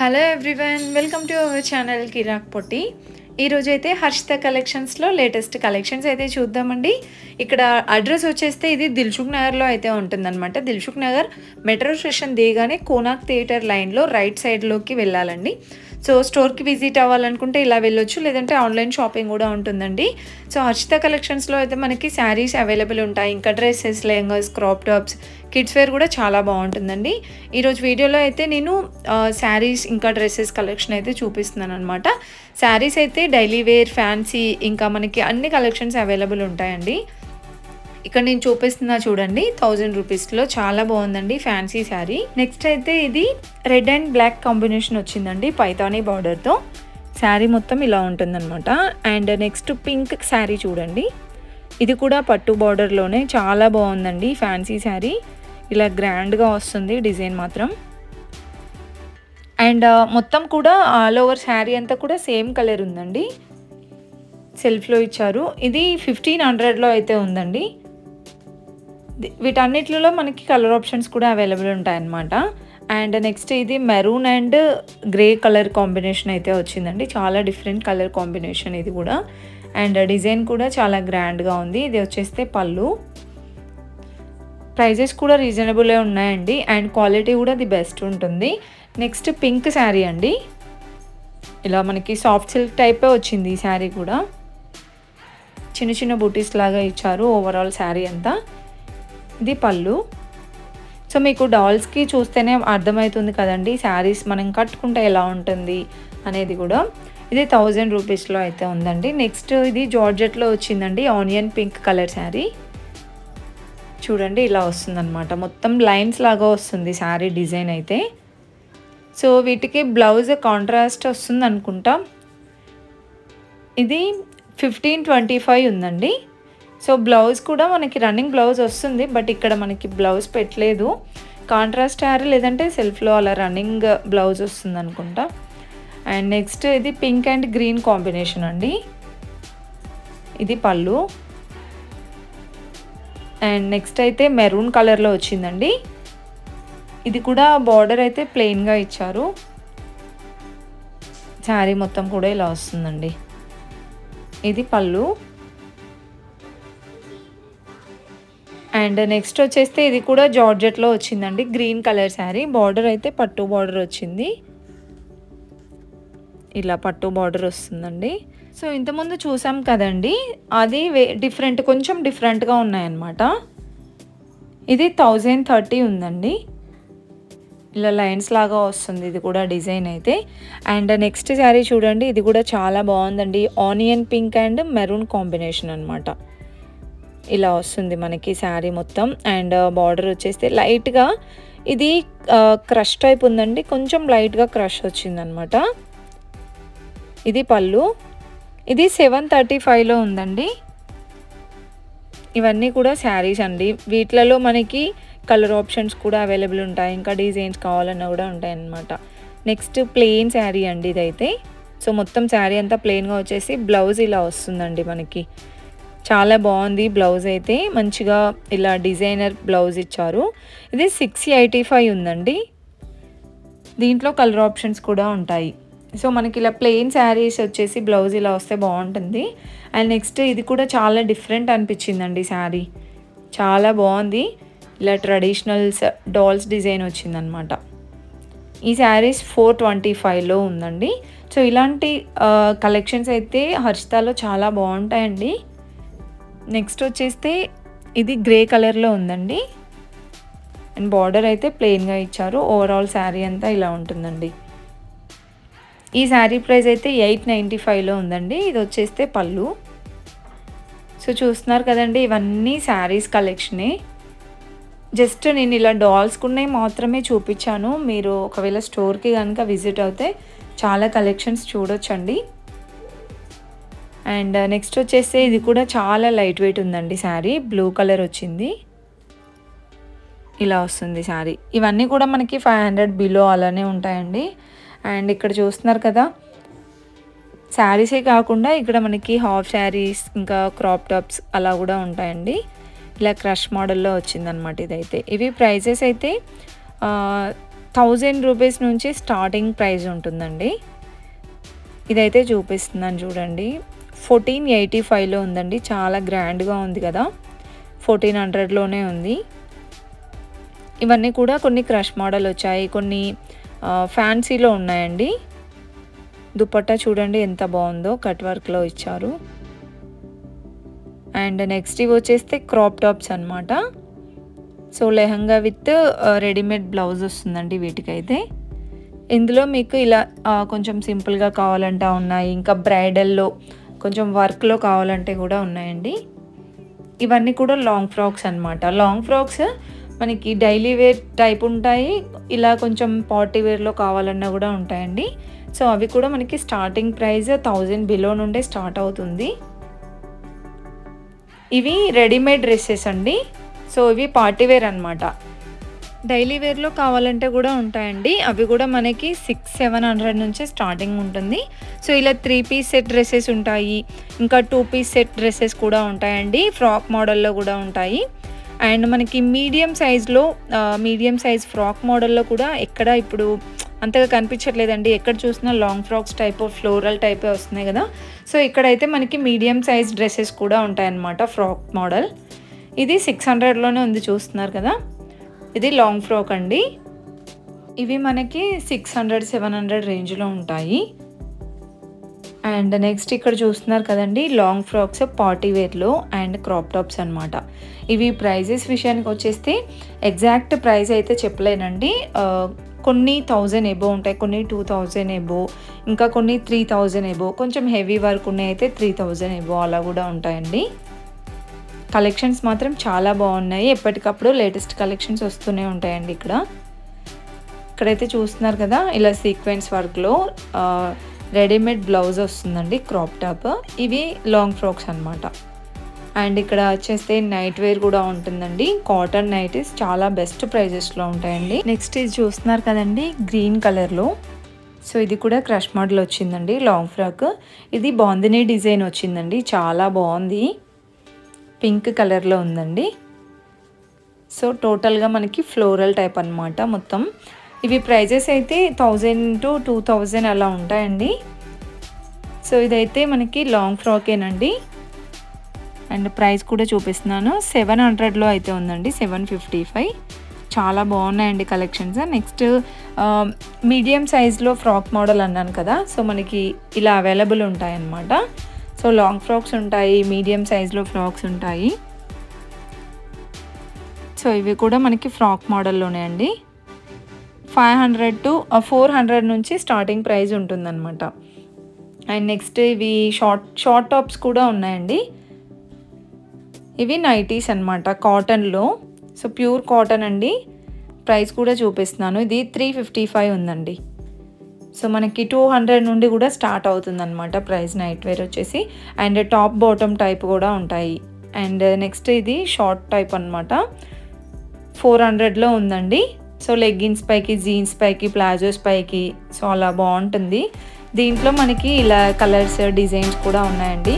Hello everyone, welcome to our channel Kirak Potti. ఈరోజు అయితే హర్షిత కలెక్షన్స్లో లేటెస్ట్ కలెక్షన్స్ అయితే చూద్దామండి. ఇక్కడ అడ్రస్ వచ్చేస్తే ఇది దిల్సుఖ్ నగర్లో అయితే ఉంటుందన్నమాట. దిల్సుఖ్ నగర్ మెట్రో స్టేషన్ దిగానే కోనాక్ థియేటర్ లైన్లో రైట్ సైడ్లోకి వెళ్ళాలండి. సో స్టోర్కి విజిట్ అవ్వాలనుకుంటే ఇలా వెళ్ళొచ్చు, లేదంటే ఆన్లైన్ షాపింగ్ కూడా ఉంటుందండి. సో హర్షిత కలెక్షన్స్లో అయితే మనకి శారీస్ అవైలబుల్ ఉంటాయి, ఇంకా dresses, lehengas, crop tops, kids wear కూడా చాలా బాగుంటుందండి. ఈరోజు వీడియోలో అయితే నేను శారీస్ ఇంకా డ్రెస్సెస్ కలెక్షన్ అయితే చూపిస్తున్నాను అనమాట. శారీస్ అయితే డైలీ వేర్, ఫ్యాన్సీ, ఇంకా మనకి అన్ని కలెక్షన్స్ అవైలబుల్ ఉంటాయండి. ఇక్కడ నేను చూపిస్తున్నా చూడండి, 1000 రూపీస్లో చాలా బాగుందండి ఫ్యాన్సీ శారీ. నెక్స్ట్ అయితే ఇది రెడ్ అండ్ బ్లాక్ కాంబినేషన్ వచ్చిందండి పైతానీ బార్డర్తో. శారీ మొత్తం ఇలా ఉంటుందన్నమాట. అండ్ నెక్స్ట్ పింక్ శారీ చూడండి, ఇది కూడా పట్టు బార్డర్లోనే చాలా బాగుందండి ఫ్యాన్సీ శారీ. ఇలా గ్రాండ్గా వస్తుంది డిజైన్ మాత్రం. అండ్ మొత్తం కూడా ఆల్ ఓవర్ శారీ అంతా కూడా సేమ్ కలర్ ఉందండి, సెల్ఫ్లో ఇచ్చారు. ఇది 1500లో అయితే ఉందండి. వీటన్నిటిలో మనకి కలర్ ఆప్షన్స్ కూడా అవైలబుల్ ఉంటాయన్నమాట. అండ్ నెక్స్ట్ ఇది maroon and grey colour combination అయితే వచ్చిందండి. చాలా డిఫరెంట్ కలర్ కాంబినేషన్ ఇది కూడా. అండ్ డిజైన్ కూడా చాలా గ్రాండ్గా ఉంది. ఇది వచ్చేస్తే పళ్ళు. ప్రైజెస్ కూడా రీజనబులే ఉన్నాయండి, అండ్ క్వాలిటీ కూడా ది బెస్ట్ ఉంటుంది. నెక్స్ట్ పింక్ శారీ అండి, ఇలా మనకి సాఫ్ట్ సిల్క్ టైపే వచ్చింది ఈ శారీ కూడా. చిన్న చిన్న బూటీస్ లాగా ఇచ్చారు ఓవరాల్ శారీ అంతా. ఇది పళ్ళు. సో మీకు డాల్స్కి చూస్తేనే అర్థమవుతుంది కదండి శారీస్ మనం కట్టుకుంటే ఎలా ఉంటుంది అనేది కూడా. ఇది 1000 రూపీస్లో అయితే ఉందండి. నెక్స్ట్ ఇది జార్జెట్లో వచ్చిందండి, ఆనియన్ పింక్ కలర్ శారీ. చూడండి ఇలా వస్తుందన్నమాట, మొత్తం లైన్స్ లాగా వస్తుంది శారీ డిజైన్ అయితే. సో వీటికి బ్లౌజ్ కాంట్రాస్ట్ వస్తుంది అనుకుంటా. ఇది 1525 ఉందండి. సో బ్లౌజ్ కూడా మనకి రన్నింగ్ బ్లౌజ్ వస్తుంది, బట్ ఇక్కడ మనకి బ్లౌజ్ పెట్టలేదు. కాంట్రాస్ట్ శారీ లేదంటే సెల్ఫ్లో అలా రన్నింగ్ బ్లౌజ్ వస్తుంది అనుకుంటా. అండ్ నెక్స్ట్ ఇది పింక్ అండ్ గ్రీన్ కాంబినేషన్ అండి, ఇది పళ్ళు. అండ్ నెక్స్ట్ అయితే మెరూన్ కలర్లో వచ్చిందండి. ఇది కూడా బార్డర్ అయితే ప్లెయిన్గా ఇచ్చారు. శారీ మొత్తం కూడా ఇలా వస్తుందండి. ఇది పళ్ళు. అండ్ నెక్స్ట్ వచ్చేస్తే ఇది కూడా జార్జెట్లో వచ్చిందండి, గ్రీన్ కలర్ శారీ. బార్డర్ అయితే పట్టు బార్డర్ వచ్చింది, ఇలా పట్టు బార్డర్ వస్తుందండి. సో ఇంతకుముందు చూసాం కదండి, అది కొంచెం డిఫరెంట్గా ఉన్నాయన్నమాట. ఇది 1030 ఉందండి, ఇలా లైన్స్ లాగా వస్తుంది ఇది కూడా డిజైన్ అయితే. అండ్ నెక్స్ట్ శారీ చూడండి, ఇది కూడా చాలా బాగుందండి, onion pink and maroon combination అనమాట. ఇలా వస్తుంది మనకి శారీ మొత్తం. అండ్ బార్డర్ వచ్చేస్తే లైట్గా ఇది క్రష్ టైప్ ఉందండి, కొంచెం లైట్గా క్రష్ వచ్చిందనమాట. ఇది పళ్ళు. ఇది 735లో ఉందండి. ఇవన్నీ కూడా శారీస్ అండి, వీటిలలో మనకి కలర్ ఆప్షన్స్ కూడా అవైలబుల్ ఉంటాయి, ఇంకా డిజైన్స్ కావాలన్నా కూడా ఉంటాయి అన్నమాట. నెక్స్ట్ ప్లెయిన్ శారీ అండి ఇదైతే. సో మొత్తం శారీ అంతా ప్లెయిన్గా వచ్చేసి బ్లౌజ్ ఇలా వస్తుందండి మనకి. చాలా బాగుంది బ్లౌజ్ అయితే, మంచిగా ఇలా డిజైనర్ బ్లౌజ్ ఇచ్చారు. ఇది 685 ఉందండి. దీంట్లో కలర్ ఆప్షన్స్ కూడా ఉంటాయి. సో మనకి ఇలా ప్లెయిన్ శారీస్ వచ్చేసి బ్లౌజ్ ఇలా వస్తే బాగుంటుంది. అండ్ నెక్స్ట్ ఇది కూడా చాలా డిఫరెంట్ అనిపించిందండి శారీ, చాలా బాగుంది. ఇలా ట్రెడిషనల్స్ డాల్స్ డిజైన్ వచ్చిందనమాట. ఈ శారీస్ 425లో ఉందండి. సో ఇలాంటి కలెక్షన్స్ అయితే హర్షితాలో చాలా బాగుంటాయండి. నెక్స్ట్ వచ్చేస్తే ఇది గ్రే కలర్లో ఉందండి, అండ్ బార్డర్ అయితే ప్లెయిన్గా ఇచ్చారు. ఓవరాల్ శారీ అంతా ఇలా ఉంటుందండి. ఈ శారీ ప్రైస్ అయితే 895లో ఉందండి. ఇది వచ్చేస్తే పళ్ళు. సో చూస్తున్నారు కదండి, ఇవన్నీ శారీస్ కలెక్షనే. జస్ట్ నేను ఇలా డాల్స్కున్నవి మాత్రమే చూపించాను. మీరు ఒకవేళ స్టోర్కి కనుక విజిట్ అవుతే చాలా కలెక్షన్స్ చూడొచ్చండి. అండ్ నెక్స్ట్ వచ్చేస్తే ఇది కూడా చాలా లైట్ వెయిట్ ఉందండి శారీ, బ్లూ కలర్ వచ్చింది. ఇలా వస్తుంది శారీ. ఇవన్నీ కూడా మనకి 500 బిలో అలానే ఉంటాయండి. అండ్ ఇక్కడ చూస్తున్నారు కదా, శారీసే కాకుండా ఇక్కడ మనకి హాఫ్ శారీస్, ఇంకా క్రాప్ టాప్స్ అలా కూడా ఉంటాయండి. ఇలా క్రష్ మోడల్లో వచ్చిందనమాట ఇదైతే. ఇవి ప్రైజెస్ అయితే 1000 రూపీస్ నుంచి స్టార్టింగ్ ప్రైస్ ఉంటుందండి. ఇదైతే చూపిస్తున్నాను చూడండి. 1485లో ఉందండి. చాలా గ్రాండ్గా ఉంది కదా. 1400లోనే ఉంది. ఇవన్నీ కూడా కొన్ని క్రష్ మోడల్ వచ్చాయి, కొన్ని ఫ్యాన్సీలో ఉన్నాయండి. దుపట్టా చూడండి ఎంత బాగుందో, కట్ వర్క్లో ఇచ్చారు. అండ్ నెక్స్ట్ ఇవి వచ్చేస్తే క్రాప్ టాప్స్ అనమాట. So lehenga with readymade blouse వస్తుందండి వీటికైతే. ఇందులో మీకు ఇలా కొంచెం సింపుల్గా కావాలంటే ఉన్నాయి, ఇంకా బ్రైడల్లో కొంచెం వర్క్లో కావాలంటే కూడా ఉన్నాయండి. ఇవన్నీ కూడా లాంగ్ ఫ్రాక్స్ అనమాట. లాంగ్ ఫ్రాక్స్ మనకి డైలీ వేర్ టైప్ ఉంటాయి, ఇలా కొంచెం పార్టీ వేర్లో కావాలన్నా కూడా ఉంటాయండి. సో అవి కూడా మనకి స్టార్టింగ్ ప్రైస్ 1000 బిలో నుండే స్టార్ట్ అవుతుంది. ఇవి రెడీమేడ్ డ్రెస్సెస్ అండి. సో ఇవి పార్టీ వేర్ అనమాట. డైలీ వేర్లో కావాలంటే కూడా ఉంటాయండి. అవి కూడా మనకి 600-700 నుంచే స్టార్టింగ్ ఉంటుంది. సో ఇలా 3 పీస్ సెట్ డ్రెస్సెస్ ఉంటాయి, ఇంకా 2 పీస్ సెట్ డ్రెస్సెస్ కూడా ఉంటాయండి. ఫ్రాక్ మోడల్లో కూడా ఉంటాయి. అండ్ మనకి మీడియం సైజ్ ఫ్రాక్ మోడల్లో కూడా ఎక్కడ ఇప్పుడు అంతగా కనిపించట్లేదండి. ఎక్కడ చూసినా లాంగ్ ఫ్రాక్స్ టైప్, ఫ్లోరల్ టైపే వస్తున్నాయి కదా. సో ఇక్కడైతే మనకి మీడియం సైజ్ డ్రెస్సెస్ కూడా ఉంటాయన్నమాట. ఫ్రాక్ మోడల్ ఇది 600లోనే ఉంది, చూస్తున్నారు కదా. ఇది లాంగ్ ఫ్రాక్ అండి. ఇవి మనకి 600-700 రేంజ్లో ఉంటాయి. అండ్ నెక్స్ట్ ఇక్కడ చూస్తున్నారు కదండి, లాంగ్ ఫ్రాక్స్ పార్టీ వేర్లో అండ్ క్రాప్ టాప్స్ అనమాట. ఇవి ప్రైజెస్ విషయానికి వచ్చేస్తే ఎగ్జాక్ట్ ప్రైస్ అయితే చెప్పలేనండి. కొన్ని 1000 ఎబో ఉంటాయి, కొన్ని 2000 ఎబో, ఇంకా కొన్ని 3000 ఎబో, కొంచెం హెవీ వర్క్ ఉన్నాయి అయితే 3000 ఎబో అలా కూడా ఉంటాయండి. కలెక్షన్స్ మాత్రం చాలా బాగున్నాయి. ఎప్పటికప్పుడు లేటెస్ట్ కలెక్షన్స్ వస్తూనే ఉంటాయండి. ఇక్కడైతే చూస్తున్నారు కదా, ఇలా సీక్వెన్స్ వర్క్లో రెడీమేడ్ బ్లౌజ్ వస్తుందండి, క్రాప్ టాప్. ఇవి లాంగ్ ఫ్రాక్స్ అనమాట. అండ్ ఇక్కడ వచ్చేస్తే నైట్ వేర్ కూడా ఉంటుందండి. కాటన్ నైటీస్ చాలా బెస్ట్ ప్రైజెస్లో ఉంటాయండి. నెక్స్ట్ ఇది చూస్తున్నారు కదండి, గ్రీన్ కలర్లో. సో ఇది కూడా క్రష్ మోడల్ వచ్చిందండి, లాంగ్ ఫ్రాక్. ఇది బాందినీ డిజైన్ వచ్చిందండి, చాలా బాగుంది. పింక్ కలర్లో ఉందండి. సో టోటల్గా మనకి ఫ్లోరల్ టైప్ అనమాట మొత్తం. ఇవి ప్రైజెస్ అయితే 1000-2000 అలా ఉంటాయండి. సో ఇదైతే మనకి లాంగ్ ఫ్రాకేనండి. అండ్ ప్రైస్ కూడా చూపిస్తున్నాను, 700లో అయితే ఉందండి, 755. చాలా బాగున్నాయండి కలెక్షన్స్. నెక్స్ట్ మీడియం సైజ్లో ఫ్రాక్ మోడల్ అన్నాను కదా. సో మనకి ఇలా అవైలబుల్ ఉంటాయన్నమాట. సో లాంగ్ ఫ్రాక్స్ ఉంటాయి, మీడియం సైజ్లో ఫ్రాక్స్ ఉంటాయి. సో ఇవి కూడా మనకి ఫ్రాక్ మోడల్లోనే అండి. 500-400 నుంచి స్టార్టింగ్ ప్రైస్ ఉంటుందన్నమాట. అండ్ నెక్స్ట్ ఇవి షార్ట్ టాప్స్ కూడా ఉన్నాయండి. ఇవి నైటీస్ అనమాట, కాటన్లో. సో ప్యూర్ కాటన్ అండి. ప్రైస్ కూడా చూపిస్తున్నాను. ఇది 355 ఉందండి. సో మనకి 200 నుండి కూడా స్టార్ట్ అవుతుందన్నమాట ప్రైస్ నైట్ వేర్ వచ్చేసి. అండ్ టాప్ బాటమ్ టైప్ కూడా ఉంటాయి. అండ్ నెక్స్ట్ ఇది షార్ట్ టైప్ అనమాట, 400లో ఉందండి. సో లెగ్గిన్స్ పైకి, జీన్స్ పైకి, ప్లాజోస్ పైకి, సో అలా బాగుంటుంది. దీంట్లో మనకి ఇలా కలర్స్, డిజైన్స్ కూడా ఉన్నాయండి.